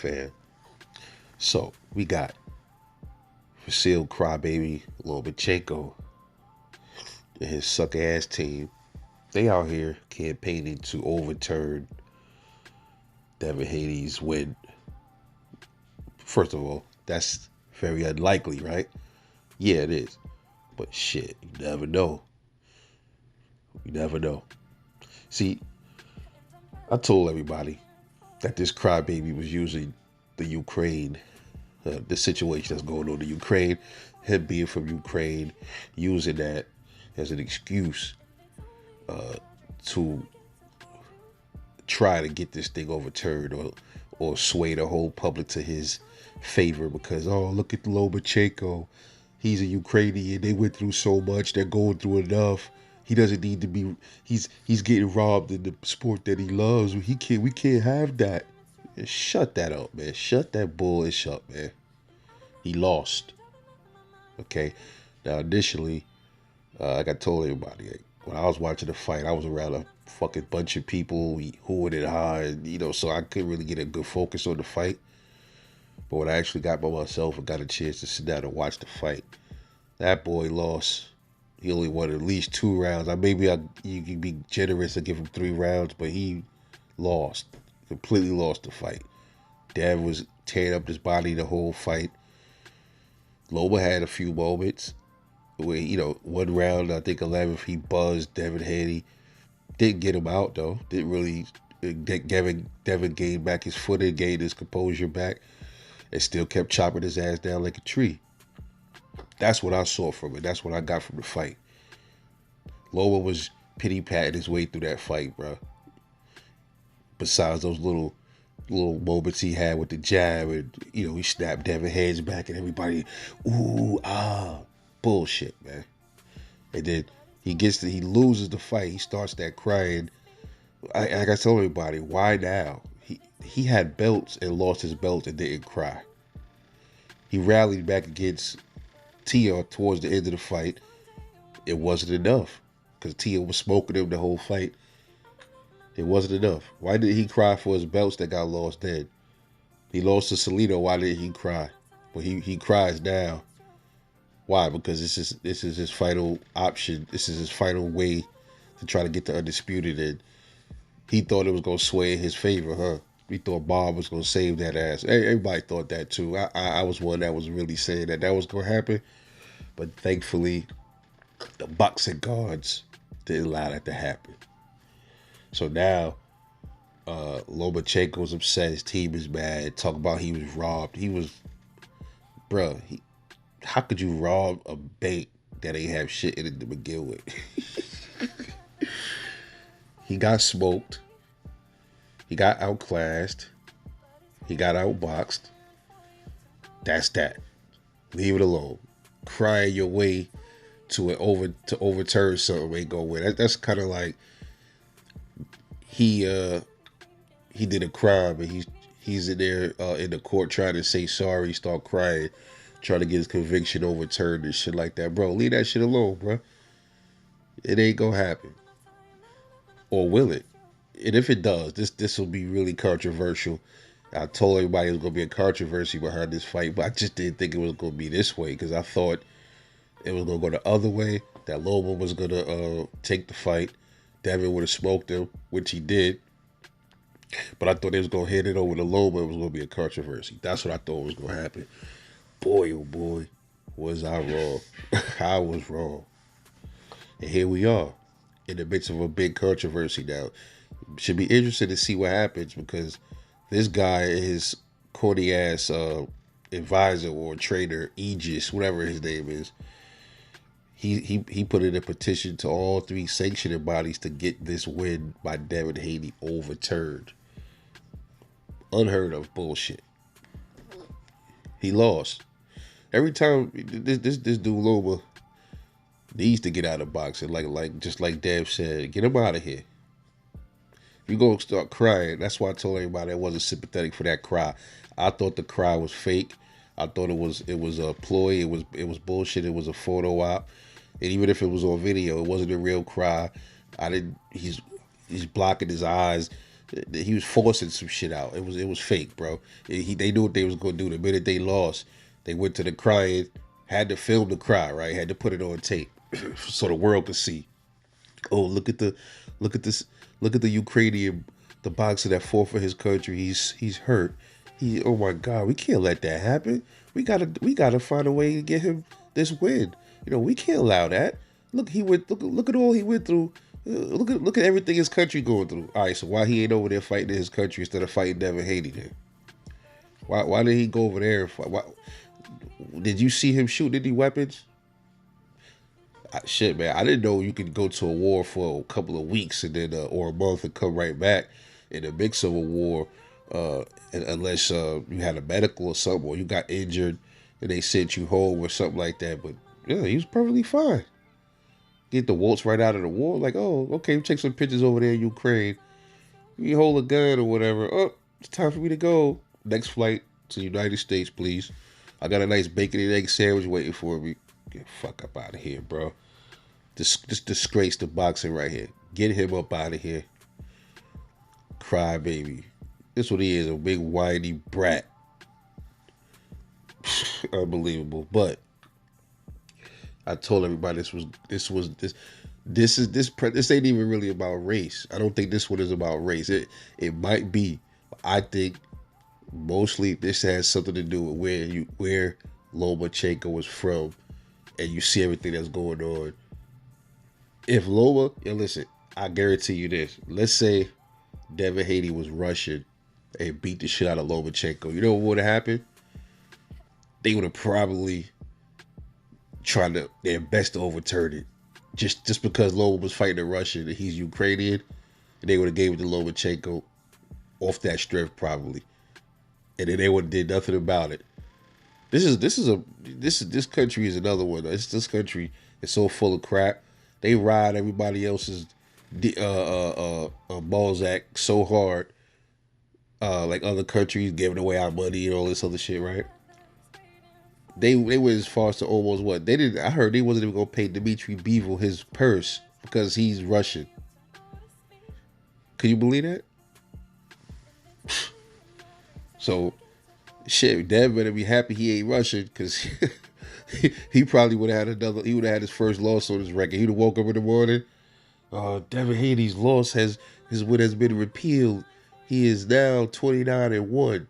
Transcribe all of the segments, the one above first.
fan. So we got Vasily Crybaby Lomachenko and his suck ass team. They out here campaigning to overturn Devin Haney's win. First of all, that's very unlikely, right? Yeah, it is. But shit, you never know. You never know. See, I told everybody that this crybaby was using the Ukraine, the situation that's going on in Ukraine, him being from Ukraine, using that as an excuse to try to get this thing overturned or sway the whole public to his favor because, oh, look at Lomachenko. He's a Ukrainian. They went through so much. They're going through enough. He doesn't need to be. He's getting robbed in the sport that he loves. We can't have that. Shut that up, man. Shut that bullish up, man. He lost. Okay. Now, initially, like I told everybody, like, when I was watching the fight, I was around a fucking bunch of people hooing and hawing, so I couldn't really get a good focus on the fight. But when I actually got by myself and got a chance to sit down and watch the fight, that boy lost. He only won at least 2 rounds. You can be generous and give him 3 rounds, but he lost. Completely lost the fight. Dev was tearing up his body the whole fight. Loma had a few moments where, 1 round, I think 11, he buzzed Devin Haney. Didn't get him out, though. Didn't really. Devin gained back his footing, gained his composure back, and still kept chopping his ass down like a tree. That's what I saw from it. That's what I got from the fight. Loma was pity-patting his way through that fight, bro. Besides those little moments he had with the jab, and he snapped Devin Haney's back, and everybody, ooh, bullshit, man. And then he loses the fight. He starts that crying. Like I told everybody, why now? He had belts and lost his belt and didn't cry. He rallied back against Tia towards the end of the fight. It wasn't enough because Tia was smoking him the whole fight. It wasn't enough. Why did he cry for his belts that got lost then? He lost to Salito. Why did he cry? Well, he cries now. Why? Because this is his final option. This is his final way to try to get the undisputed. And he thought it was going to sway in his favor, huh? He thought Bob was going to save that ass. Everybody thought that too. I was one that was really saying that was going to happen. But thankfully, the boxing gods didn't allow that to happen. So now, Lomachenko's upset. His team is mad. Talk about he was robbed. How could you rob a bank that ain't have shit in it to begin with? He got smoked. He got outclassed. He got outboxed. That's that. Leave it alone. Crying your way to overturn something ain't gonna win. That's kind of like he did a crime and he's in there in the court trying to say sorry, start crying, trying to get his conviction overturned and shit like that. Bro, leave that shit alone, bro. It ain't gonna happen. Or will it? And if it does, this will be really controversial. I told everybody it was going to be a controversy behind this fight, but I just didn't think it was going to be this way because I thought it was going to go the other way, that Loma was going to take the fight. Devin would have smoked him, which he did. But I thought they was going to hand it over to Loma. It was going to be a controversy. That's what I thought was going to happen. Boy, oh boy, was I wrong. I was wrong. And here we are in the midst of a big controversy now. Should be interested to see what happens because this guy, his corny ass advisor or trainer, Aegis, whatever his name is, he put in a petition to all 3 sanctioning bodies to get this win by Devin Haney overturned. Unheard of bullshit. He lost. Every time this dude Loma needs to get out of boxing, just like Dev said, get him out of here. You go start crying. That's why I told everybody I wasn't sympathetic for that cry. I thought the cry was fake. I thought it was a ploy. It was bullshit. It was a photo op. And even if it was on video, it wasn't a real cry. He's blocking his eyes. He was forcing some shit out. It was fake, bro. They knew what they was gonna do. The minute they lost, they went to the crying. Had to film the cry, right? Had to put it on tape so the world could see. Oh, look at this, look at the Ukrainian, the boxer that fought for his country. He's hurt. Oh my God, we can't let that happen. We gotta find a way to get him this win. We can't allow that. Look at all he went through. Look at everything his country going through. All right, so why he ain't over there fighting in his country instead of fighting Devin Haney then? Why did he go over there and fight? Did you see him shoot any weapons? Shit, man, I didn't know you could go to a war for a couple of weeks and then or a month and come right back in the mix of a war, unless you had a medical or something, or you got injured and they sent you home or something like that. But yeah, he was perfectly fine. Get the waltz right out of the war. Like, oh, okay, take some pictures over there in Ukraine. You hold a gun or whatever. Oh, it's time for me to go. Next flight to the United States, please. I got a nice bacon and egg sandwich waiting for me. Get the fuck up out of here, bro. This disgrace to boxing right here. Get him up out of here. Cry baby. This what he is, a big whiny brat. Unbelievable. But I told everybody this ain't even really about race. I don't think this one is about race. It might be. I think mostly this has something to do with where Lomachenko was from, and you see everything that's going on. If Loma, listen, I guarantee you this. Let's say Devin Haney was Russian and beat the shit out of Lomachenko. You know what would have happened? They would have probably tried their best to overturn it. Just because Loma was fighting a Russian and he's Ukrainian, and they would have gave it to Lomachenko off that strength probably. And then they would have did nothing about it. This country is another one. This country is so full of crap. They ride everybody else's Balzac so hard, like other countries giving away our money and all this other shit, right? They went as far as to almost what they didn't. I heard they wasn't even gonna pay Dmitry Bivol his purse because he's Russian. Can you believe that? So, shit, Dad better be happy he ain't Russian because he probably would have had another. He would have had his first loss on his record. He'd have woke up in the morning. Devin Haney's loss his win has been repealed. He is now 29-1.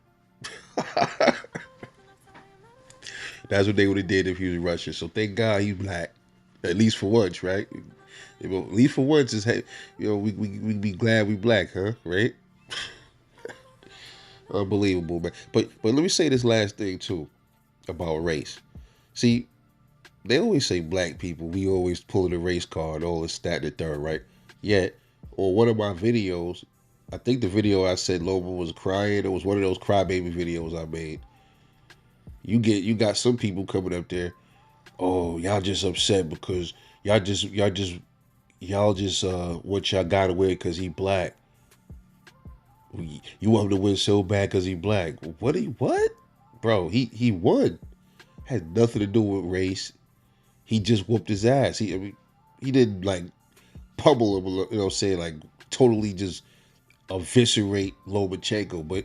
That's what they would have did if he was Russian. So thank God he's black, at least for once, right? At least for once, we be glad we black, huh? Right? Unbelievable, man. But let me say this last thing too about race. See, they always say black people, we always pulling the race card, all this, that, and the third, right? Yet, on one of my videos, I think the video I said Loma was crying, it was one of those crybaby videos I made. You got some people coming up there, oh, y'all just upset because y'all just want y'all guy to win because he black. You want him to win so bad because he black. What? Bro, he won. Had nothing to do with race. He just whooped his ass. He didn't like pummel him, you know what I'm saying, like totally just eviscerate Lomachenko, but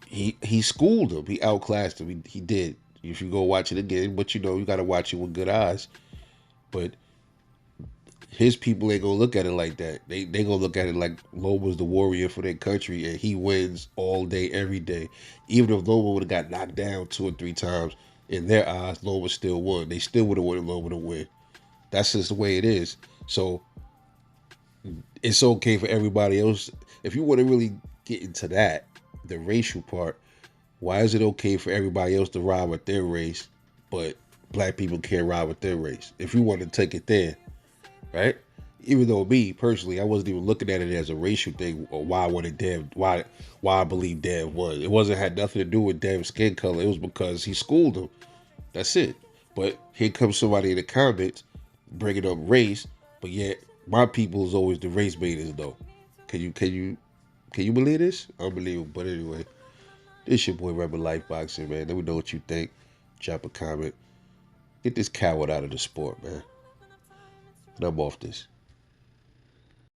he schooled him. He outclassed him. He did. If you go watch it again, but you got to watch it with good eyes. But his people ain't gonna look at it like that. They gonna look at it like Loma's the warrior for their country, and he wins all day, every day. Even if Loma would have got knocked down 2 or 3 times, in their eyes, Loma still won. They still would have wanted Loma to win. That's just the way it is. So it's okay for everybody else. If you want to really get into that, the racial part, why is it okay for everybody else to ride with their race, but black people can't ride with their race? If you want to take it there, right? Even though me personally, I wasn't even looking at it as a racial thing or why I wanted Dev, why I believe Dev won. It had nothing to do with Dev's skin color. It was because he schooled him. That's it. But here comes somebody in the comments bringing up race, but yet my people is always the race baiters though. Can you believe this? Unbelievable. But anyway, this your boy Rebel Life Boxing, man. Let me know what you think. Drop a comment. Get this coward out of the sport, man. And I'm off this.